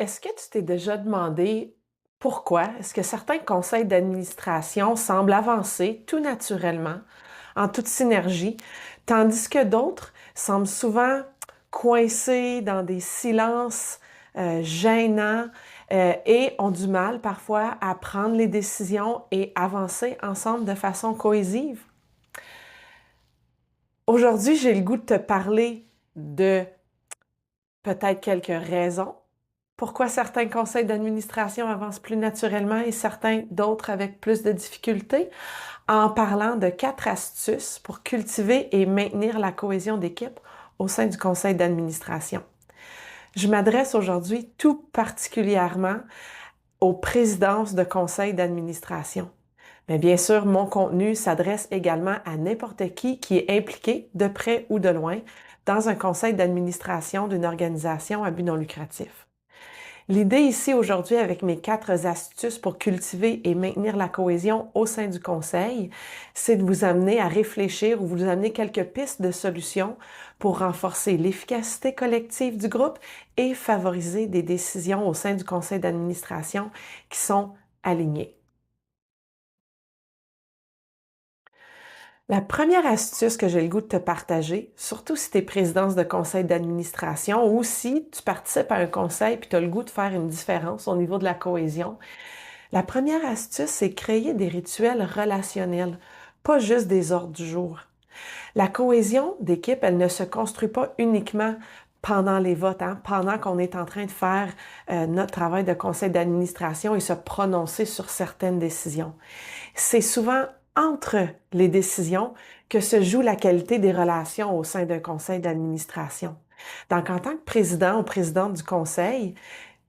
Est-ce que tu t'es déjà demandé pourquoi est-ce que certains conseils d'administration semblent avancer tout naturellement, en toute synergie, tandis que d'autres semblent souvent coincés dans des silences gênants et ont du mal parfois à prendre les décisions et avancer ensemble de façon cohésive? Aujourd'hui, j'ai le goût de te parler de peut-être quelques raisons. Pourquoi certains conseils d'administration avancent plus naturellement et certains d'autres avec plus de difficultés? En parlant de 4 astuces pour cultiver et maintenir la cohésion d'équipe au sein du conseil d'administration. Je m'adresse aujourd'hui tout particulièrement aux présidences de conseils d'administration. Mais bien sûr, mon contenu s'adresse également à n'importe qui est impliqué, de près ou de loin, dans un conseil d'administration d'une organisation à but non lucratif. L'idée ici aujourd'hui avec mes 4 astuces pour cultiver et maintenir la cohésion au sein du conseil, c'est de vous amener à réfléchir ou vous amener quelques pistes de solutions pour renforcer l'efficacité collective du groupe et favoriser des décisions au sein du conseil d'administration qui sont alignées. La première astuce que j'ai le goût de te partager, surtout si tu es présidence de conseil d'administration ou si tu participes à un conseil et tu as le goût de faire une différence au niveau de la cohésion, la première astuce, c'est créer des rituels relationnels, pas juste des ordres du jour. La cohésion d'équipe, elle ne se construit pas uniquement pendant les votes, hein, pendant qu'on est en train de faire notre travail de conseil d'administration et se prononcer sur certaines décisions. C'est souvent entre les décisions que se joue la qualité des relations au sein d'un conseil d'administration. Donc, en tant que président ou présidente du conseil,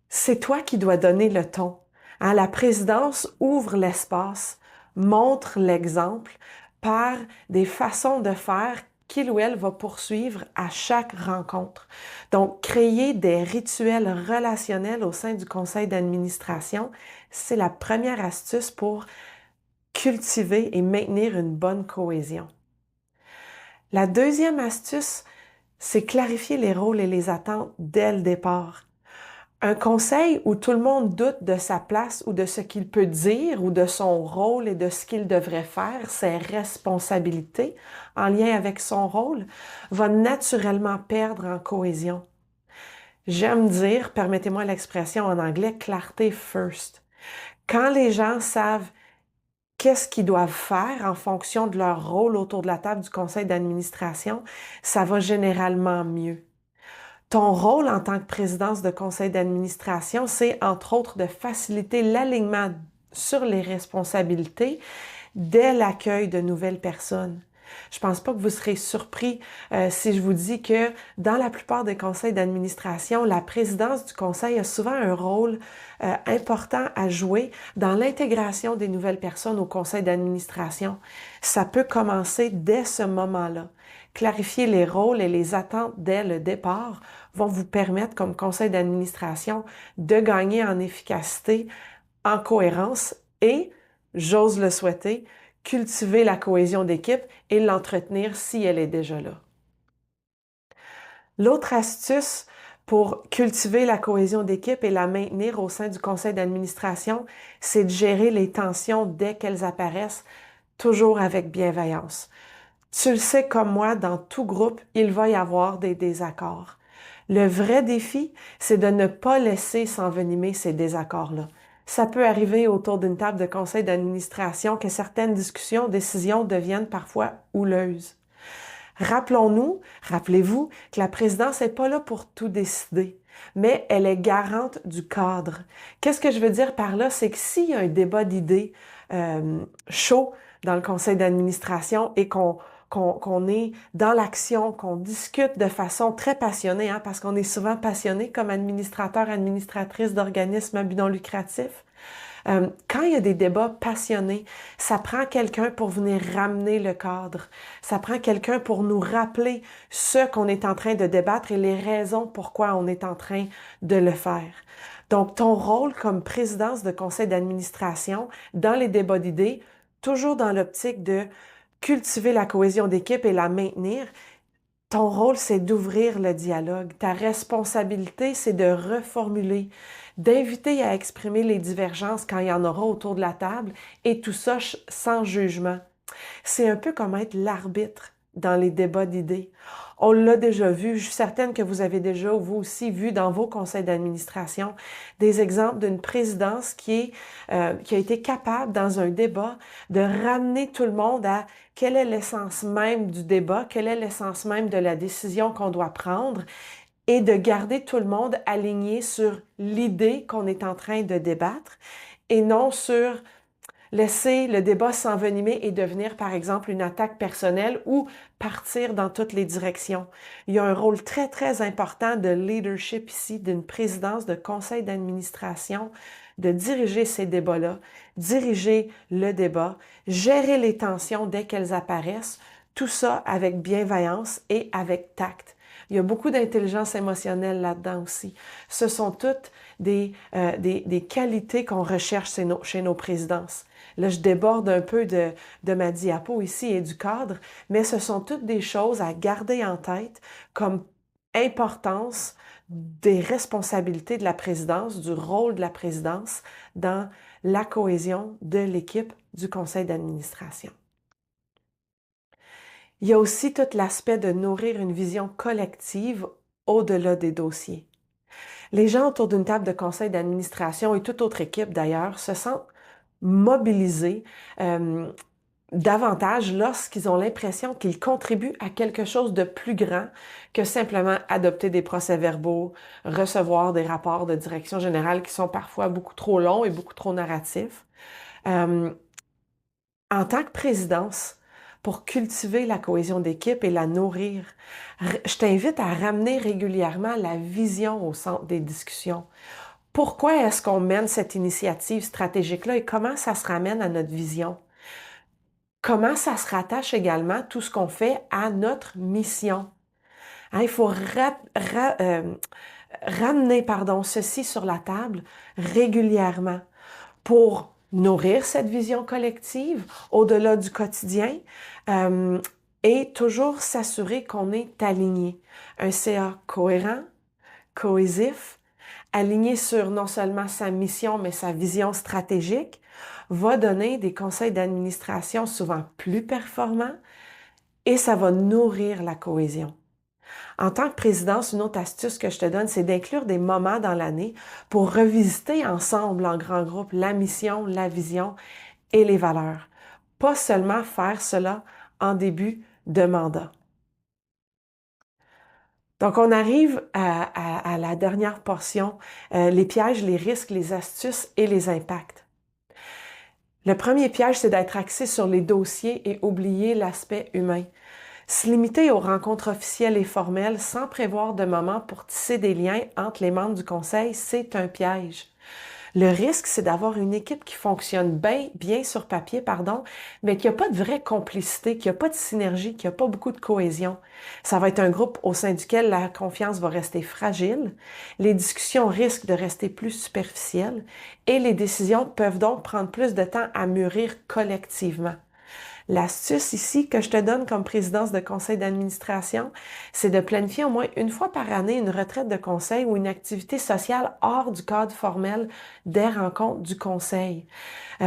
c'est toi qui dois donner le ton. Hein, la présidence ouvre l'espace, montre l'exemple par des façons de faire qu'il ou elle va poursuivre à chaque rencontre. Donc, créer des rituels relationnels au sein du conseil d'administration, c'est la première astuce pour cultiver et maintenir une bonne cohésion. La deuxième astuce, c'est clarifier les rôles et les attentes dès le départ. Un conseil où tout le monde doute de sa place ou de ce qu'il peut dire ou de son rôle et de ce qu'il devrait faire, ses responsabilités en lien avec son rôle, va naturellement perdre en cohésion. J'aime dire, permettez-moi l'expression en anglais, clarté first. Quand les gens savent qu'est-ce qu'ils doivent faire en fonction de leur rôle autour de la table du conseil d'administration, ça va généralement mieux. Ton rôle en tant que présidence de conseil d'administration, c'est entre autres de faciliter l'alignement sur les responsabilités dès l'accueil de nouvelles personnes. Je pense pas que vous serez surpris si je vous dis que dans la plupart des conseils d'administration, la présidence du conseil a souvent un rôle important à jouer dans l'intégration des nouvelles personnes au conseil d'administration. Ça peut commencer dès ce moment-là. Clarifier les rôles et les attentes dès le départ vont vous permettre, comme conseil d'administration, de gagner en efficacité, en cohérence et, j'ose le souhaiter, cultiver la cohésion d'équipe et l'entretenir si elle est déjà là. L'autre astuce pour cultiver la cohésion d'équipe et la maintenir au sein du conseil d'administration, c'est de gérer les tensions dès qu'elles apparaissent, toujours avec bienveillance. Tu le sais comme moi, dans tout groupe, il va y avoir des désaccords. Le vrai défi, c'est de ne pas laisser s'envenimer ces désaccords-là. Ça peut arriver autour d'une table de conseil d'administration que certaines discussions, décisions deviennent parfois houleuses. Rappelez-vous que la présidence n'est pas là pour tout décider, mais elle est garante du cadre. Qu'est-ce que je veux dire par là? C'est que s'il y a un débat d'idées chaud dans le conseil d'administration et qu'on est dans l'action, qu'on discute de façon très passionnée, hein, parce qu'on est souvent passionné comme administrateur, administratrice d'organismes à but non lucratif. Quand il y a des débats passionnés, ça prend quelqu'un pour venir ramener le cadre. Ça prend quelqu'un pour nous rappeler ce qu'on est en train de débattre et les raisons pourquoi on est en train de le faire. Donc, ton rôle comme présidence de conseil d'administration dans les débats d'idées, toujours dans l'optique de cultiver la cohésion d'équipe et la maintenir, Ton rôle, c'est d'ouvrir le dialogue. Ta responsabilité, c'est de reformuler, d'inviter à exprimer les divergences quand il y en aura autour de la table, et tout ça sans jugement. C'est un peu comme être l'arbitre dans les débats d'idées. On l'a déjà vu, je suis certaine que vous avez déjà, vous aussi, vu dans vos conseils d'administration, des exemples d'une présidence qui a été capable, dans un débat, de ramener tout le monde à quelle est l'essence même du débat, quelle est l'essence même de la décision qu'on doit prendre, et de garder tout le monde aligné sur l'idée qu'on est en train de débattre, et non sur laisser le débat s'envenimer et devenir, par exemple, une attaque personnelle ou partir dans toutes les directions. Il y a un rôle très, très important de leadership ici, d'une présidence, de conseil d'administration, de diriger ces débats-là, diriger le débat, gérer les tensions dès qu'elles apparaissent, tout ça avec bienveillance et avec tact. Il y a beaucoup d'intelligence émotionnelle là-dedans aussi. Ce sont toutes des qualités qu'on recherche chez nos présidences. Là, je déborde un peu de ma diapo ici et du cadre, mais ce sont toutes des choses à garder en tête comme importance des responsabilités de la présidence, du rôle de la présidence dans la cohésion de l'équipe du conseil d'administration. Il y a aussi tout l'aspect de nourrir une vision collective au-delà des dossiers. Les gens autour d'une table de conseil d'administration et toute autre équipe d'ailleurs se sentent mobilisés davantage lorsqu'ils ont l'impression qu'ils contribuent à quelque chose de plus grand que simplement adopter des procès-verbaux, recevoir des rapports de direction générale qui sont parfois beaucoup trop longs et beaucoup trop narratifs. En tant que présidence, pour cultiver la cohésion d'équipe et la nourrir, je t'invite à ramener régulièrement la vision au centre des discussions. Pourquoi est-ce qu'on mène cette initiative stratégique-là et comment ça se ramène à notre vision? Comment ça se rattache également, tout ce qu'on fait, à notre mission? Hein, il faut ramener ceci sur la table régulièrement pour nourrir cette vision collective au-delà du quotidien et toujours s'assurer qu'on est aligné. Un CA cohérent, cohésif, aligné sur non seulement sa mission, mais sa vision stratégique, va donner des conseils d'administration souvent plus performants et ça va nourrir la cohésion. En tant que présidence, une autre astuce que je te donne, c'est d'inclure des moments dans l'année pour revisiter ensemble en grand groupe la mission, la vision et les valeurs. Pas seulement faire cela en début de mandat. Donc, on arrive à la dernière portion, les pièges, les risques, les astuces et les impacts. Le premier piège, c'est d'être axé sur les dossiers et oublier l'aspect humain. Se limiter aux rencontres officielles et formelles sans prévoir de moment pour tisser des liens entre les membres du conseil, c'est un piège. Le risque, c'est d'avoir une équipe qui fonctionne bien sur papier, mais qui n'a pas de vraie complicité, qui n'a pas de synergie, qui n'a pas beaucoup de cohésion. Ça va être un groupe au sein duquel la confiance va rester fragile, les discussions risquent de rester plus superficielles et les décisions peuvent donc prendre plus de temps à mûrir collectivement. L'astuce ici que je te donne comme présidence de conseil d'administration, c'est de planifier au moins une fois par année une retraite de conseil ou une activité sociale hors du cadre formel des rencontres du conseil.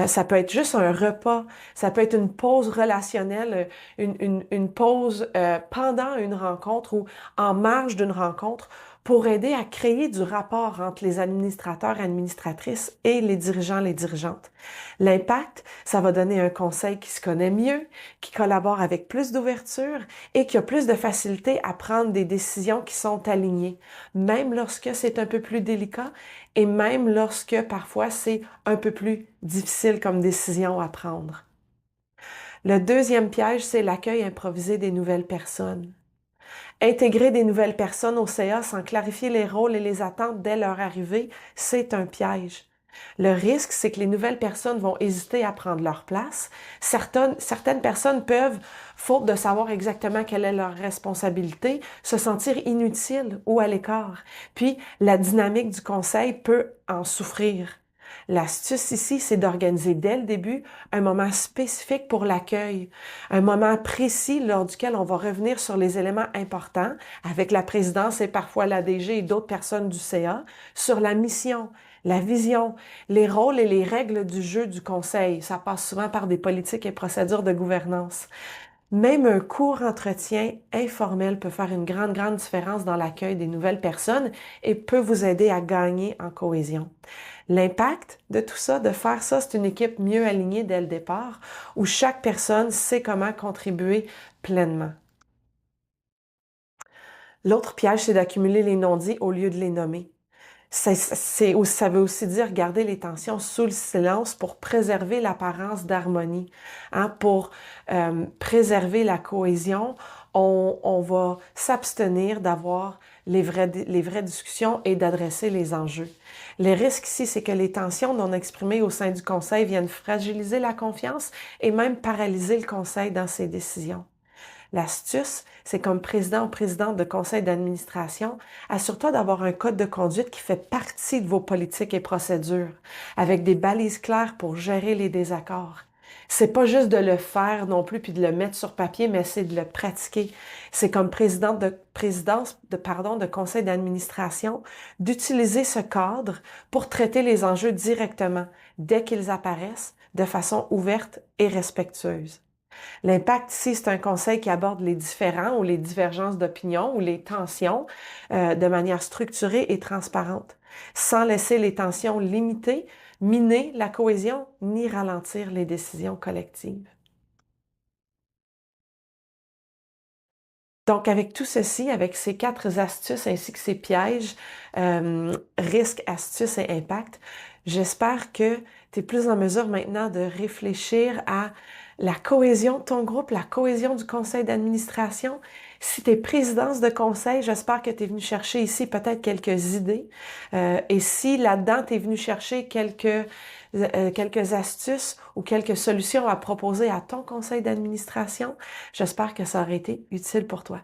Ça peut être juste un repas, ça peut être une pause relationnelle, une pause pendant une rencontre ou en marge d'une rencontre pour aider à créer du rapport entre les administrateurs, administratrices et les dirigeants, les dirigeantes. L'impact, ça va donner un conseil qui se connaît mieux, qui collabore avec plus d'ouverture et qui a plus de facilité à prendre des décisions qui sont alignées, même lorsque c'est un peu plus délicat et même lorsque parfois c'est un peu plus difficile comme décision à prendre. Le deuxième piège, c'est l'accueil improvisé des nouvelles personnes. Intégrer des nouvelles personnes au CA sans clarifier les rôles et les attentes dès leur arrivée, c'est un piège. Le risque, c'est que les nouvelles personnes vont hésiter à prendre leur place. Certaines personnes peuvent, faute de savoir exactement quelle est leur responsabilité, se sentir inutiles ou à l'écart. Puis, la dynamique du conseil peut en souffrir. L'astuce ici, c'est d'organiser dès le début un moment spécifique pour l'accueil, un moment précis lors duquel on va revenir sur les éléments importants avec la présidence et parfois la DG et d'autres personnes du CA, sur la mission, la vision, les rôles et les règles du jeu du conseil. Ça passe souvent par des politiques et procédures de gouvernance. Même un court entretien informel peut faire une grande différence dans l'accueil des nouvelles personnes et peut vous aider à gagner en cohésion. L'impact de tout ça, de faire ça, c'est une équipe mieux alignée dès le départ, où chaque personne sait comment contribuer pleinement. L'autre piège, c'est d'accumuler les non-dits au lieu de les nommer. Ça veut aussi dire garder les tensions sous le silence pour préserver l'apparence d'harmonie, hein, pour préserver la cohésion. On va s'abstenir d'avoir les vraies discussions et d'adresser les enjeux. Les risques ici, c'est que les tensions non exprimées au sein du conseil viennent fragiliser la confiance et même paralyser le conseil dans ses décisions. L'astuce, c'est comme président ou présidente de conseil d'administration, assure-toi d'avoir un code de conduite qui fait partie de vos politiques et procédures, avec des balises claires pour gérer les désaccords. C'est pas juste de le faire non plus puis de le mettre sur papier, mais c'est de le pratiquer. C'est comme de conseil d'administration, d'utiliser ce cadre pour traiter les enjeux directement, dès qu'ils apparaissent, de façon ouverte et respectueuse. L'impact ici, c'est un conseil qui aborde les différends ou les divergences d'opinion ou les tensions de manière structurée et transparente, sans laisser les tensions limiter, miner la cohésion ni ralentir les décisions collectives. Donc, avec tout ceci, avec ces 4 astuces ainsi que ces pièges, risques, astuces et impact, j'espère que tu es plus en mesure maintenant de réfléchir à la cohésion de ton groupe, la cohésion du conseil d'administration. Si tu es présidence de conseil, j'espère que tu es venu chercher ici peut-être quelques idées. Et si là-dedans, tu es venu chercher quelques astuces ou quelques solutions à proposer à ton conseil d'administration, j'espère que ça aurait été utile pour toi.